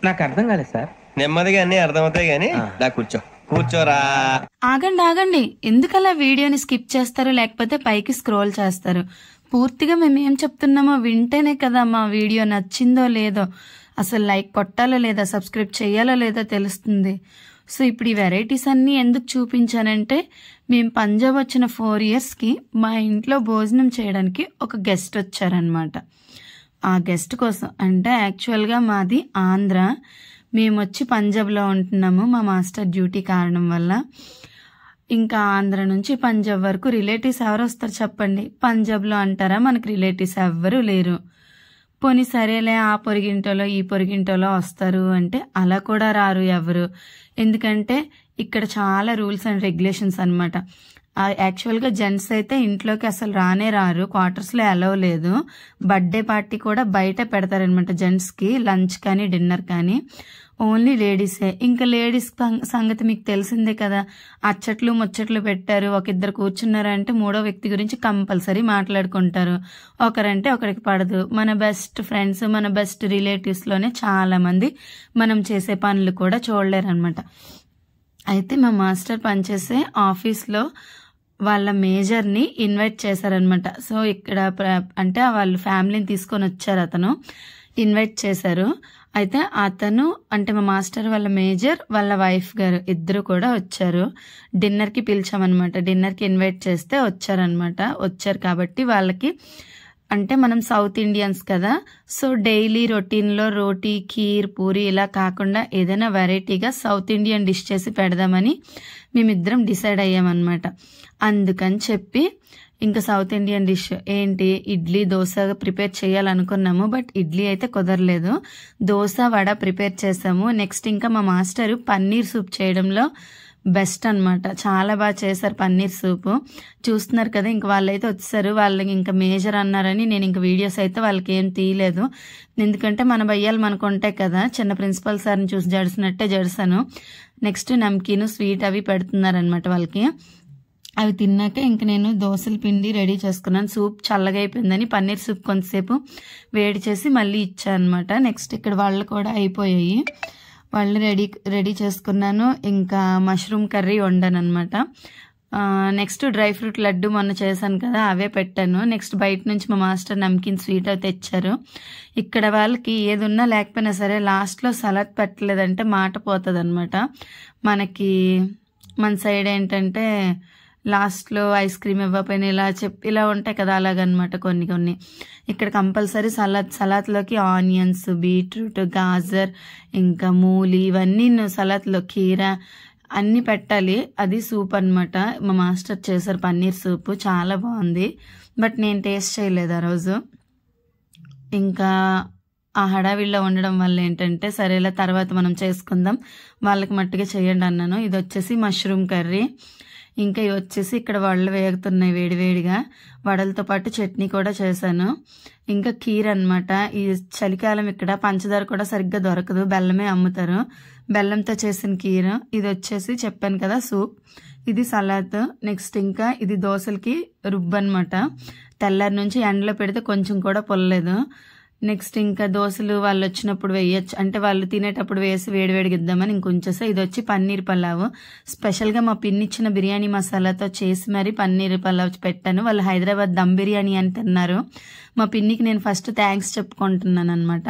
నాకు అర్థం కాలేదు సార్. నెమ్మదిగా అన్ని అర్థమవుతాయి గానీ కూర్చోరా. ఆగండి, ఎందుకలా వీడియోని స్కిప్ చేస్తారు, లేకపోతే పైకి స్క్రోల్ చేస్తారు? పూర్తిగా మేము ఏం చెప్తున్నామో వింటేనే కదా మా వీడియో నచ్చిందో లేదో, అసలు లైక్ కొట్టాలో లేదా, సబ్స్క్రైబ్ చేయాలో లేదో తెలుస్తుంది. సో ఇప్పుడు ఈ వెరైటీస్ అన్నీ ఎందుకు చూపించానంటే, మేము పంజాబ్ వచ్చిన 4 yearsకి మా ఇంట్లో భోజనం చేయడానికి ఒక గెస్ట్ వచ్చారనమాట. ఆ గెస్ట్ కోసం అంటే యాక్చువల్గా మాది ఆంధ్ర, మేము వచ్చి పంజాబ్లో ఉంటున్నాము మా మాస్టర్ డ్యూటీ కారణం వల్ల. ఇంకా ఆంధ్ర నుంచి పంజాబ్ వరకు రిలేటివ్స్ ఎవరు వస్తారు చెప్పండి? పంజాబ్లో అంటారా మనకి రిలేటివ్స్ ఎవ్వరూ లేరు. పోనీ సరేలే ఆ పొరిగింటోలో ఈ పొరిగింటోలో వస్తారు అంటే అలా కూడా రారు ఎవరు. ఎందుకంటే ఇక్కడ చాలా రూల్స్ అండ్ రెగ్యులేషన్స్ అనమాట. యాక్చువల్గా జెంట్స్ అయితే ఇంట్లోకి అసలు రానే రారు, క్వార్టర్స్లో అలౌ లేదు. బర్త్డే పార్టీ కూడా బయట పెడతారనమాట జెంట్స్కి, లంచ్ కానీ డిన్నర్ కానీ. ఓన్లీ లేడీసే. ఇంకా లేడీస్ సంగతి మీకు తెలిసిందే కదా, అచ్చట్లు ముచ్చట్లు పెట్టారు, ఒక ఇద్దరు కూర్చున్నారు అంటే మూడో వ్యక్తి గురించి కంపల్సరీ మాట్లాడుకుంటారు. ఒకరంటే ఒకరికి పడదు. మన బెస్ట్ ఫ్రెండ్స్, మన బెస్ట్ రిలేటివ్స్లోనే చాలా మంది మనం చేసే పనులు కూడా చూడలేరు అనమాట. అయితే మా మాస్టర్ పనిచేసే ఆఫీస్లో వాళ్ళ మేజర్ని ఇన్వైట్ చేశారనమాట. సో ఇక్కడ అంటే వాళ్ళు ఫ్యామిలీని తీసుకొని వచ్చారు, అతను ఇన్వైట్ చేశారు. అయితే అతను అంటే మా మాస్టర్ వాళ్ళ మేజర్ వాళ్ళ వైఫ్ గారు ఇద్దరు కూడా వచ్చారు. డిన్నర్కి పిలిచామన్నమాట. డిన్నర్కి ఇన్వైట్ చేస్తే వచ్చారనమాట. వచ్చారు కాబట్టి వాళ్ళకి అంటే మనం సౌత్ ఇండియన్స్ కదా, సో డైలీ రొటీన్లో రోటీ, ఖీర్, పూరి ఇలా కాకుండా ఏదైనా వెరైటీగా సౌత్ ఇండియన్ డిష్ చేసి పెడదామని మేమిద్దరం డిసైడ్ అయ్యామన్నమాట. అందుకని చెప్పి ఇంకా సౌత్ ఇండియన్ డిష్ ఏంటి, ఇడ్లీ దోశ ప్రిపేర్ చేయాలనుకున్నాము. బట్ ఇడ్లీ అయితే కుదరలేదు. దోశ వడ ప్రిపేర్ చేసాము. నెక్స్ట్ ఇంకా మా మాస్టరు పన్నీర్ సూప్ చేయడంలో బెస్ట్ అనమాట. చాలా బాగా చేశారు పన్నీర్ సూపు. చూస్తున్నారు కదా, ఇంక వాళ్ళైతే వచ్చేసారు. వాళ్ళకి ఇంకా మేజర్ అన్నారని నేను ఇంక వీడియోస్ అయితే వాళ్ళకి ఏం తీయలేదు. ఎందుకంటే మన భయ్యాలు మనకు ఉంటాయి కదా, చిన్న ప్రిన్సిపల్ సార్ని చూసి జడిసినట్టే జడిసాను. నెక్స్ట్ నమ్కీను స్వీట్ అవి పెడుతున్నారనమాట వాళ్ళకి. అవి తిన్నాక ఇంక నేను దోశల పిండి రెడీ చేసుకున్నాను. సూప్ చల్లగా అయిపోయిందని పన్నీర్ సూప్ కొంతసేపు వేడి చేసి మళ్ళీ ఇచ్చాను అనమాట. నెక్స్ట్ ఇక్కడ వాళ్ళు కూడా అయిపోయాయి, వాళ్ళు రెడీ చేసుకున్నాను. ఇంకా మష్రూమ్ కర్రీ వండాను అనమాట. నెక్స్ట్ డ్రై ఫ్రూట్ లడ్డు మొన్న చేశాను కదా, అవే పెట్టాను. నెక్స్ట్ బయట నుంచి మా మాస్టర్ నమ్కిన్ స్వీట్ అయితే తెచ్చారు. ఇక్కడ వాళ్ళకి ఏది ఉన్నా లేకపోయినా సరే లాస్ట్లో సలాడ్ పెట్టలేదంటే మాట పోతుంది అనమాట. మనకి మన సైడ్ ఏంటంటే లాస్ట్లో ఐస్ క్రీమ్ ఇవ్వకపోయినా ఇలా ఉంటాయి కదా, అలాగనమాట కొన్ని. ఇక్కడ కంపల్సరీ సలాద్లోకి ఆనియన్స్, బీట్రూట్, గాజర్, ఇంకా మూలి ఇవన్నీ సలాద్లో కీరా అన్నీ పెట్టాలి. అది సూప్ అనమాట. మా మాస్టర్ చేశారు పన్నీర్ సూప్, చాలా బాగుంది. బట్ నేను టేస్ట్ చేయలేదు ఆ రోజు. ఇంకా ఆ హడావిడిలో ఉండడం వల్ల ఏంటంటే సరేలా తర్వాత మనం చేసుకుందాం, వాళ్ళకి మట్టుగా చేయండి అన్నాను. ఇది వచ్చేసి మష్రూమ్ కర్రీ. ఇంకా ఇవి వచ్చేసి ఇక్కడ వడలు వేగుతున్నాయి వేడివేడిగా. వడలతో పాటు చట్నీ కూడా చేశాను. ఇంకా కీర్ అనమాట. ఈ చలికాలం ఇక్కడ పంచదార కూడా సరిగ్గా దొరకదు, బెల్లమే అమ్ముతారు. బెల్లంతో చేసిన కీర్. ఇది వచ్చేసి చెప్పాను కదా సూప్. ఇది సలాద్. నెక్స్ట్ ఇంకా ఇది దోశలకి రుబ్బు అనమాట. తెల్లారి నుంచి ఎండలో పెడితే కొంచెం కూడా పొల్లలేదు. నెక్స్ట్ ఇంకా దోశలు వాళ్ళు వచ్చినప్పుడు వేయచ్చు, అంటే వాళ్ళు తినేటప్పుడు వేసి వేడివేడిగా ఇద్దామని ఇంకొంచేసా. ఇది వచ్చి పన్నీర్ పలావ్. స్పెషల్గా మా పిన్ని ఇచ్చిన బిర్యానీ మసాలాతో చేసి మరి పన్నీర్ పలావ్ పెట్టాను. వాళ్ళు హైదరాబాద్ దమ్ బిర్యానీ అని తిన్నారు. మా పిన్నికి నేను ఫస్ట్ థ్యాంక్స్ చెప్పుకుంటున్నాను అనమాట.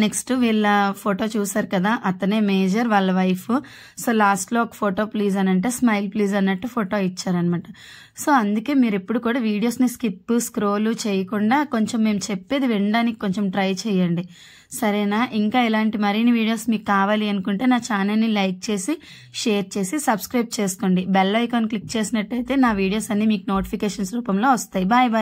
నెక్స్ట్ వీళ్ళ ఫోటో చూసారు కదా, అతనే మేజర్ వాళ్ళ వైఫ్. సో లాస్ట్లో ఒక ఫోటో ప్లీజ్ అని అంటే స్మైల్ ప్లీజ్ అన్నట్టు ఫోటో ఇచ్చారనమాట. సో అందుకే మీరు ఎప్పుడు కూడా వీడియోస్ని స్క్రోల్ చేయకుండా కొంచెం మేము చెప్పేది వినడానికి కొంచెం ట్రై చేయండి, సరేనా? ఇంకా ఇలాంటి మరిన్ని వీడియోస్ మీకు కావాలి అనుకుంటే నా ఛానల్ని లైక్ చేసి షేర్ చేసి సబ్స్క్రైబ్ చేసుకోండి. బెల్ ఐకాన్ క్లిక్ చేసినట్టయితే నా వీడియోస్ అన్ని మీకు నోటిఫికేషన్స్ రూపంలో వస్తాయి. Bye bye.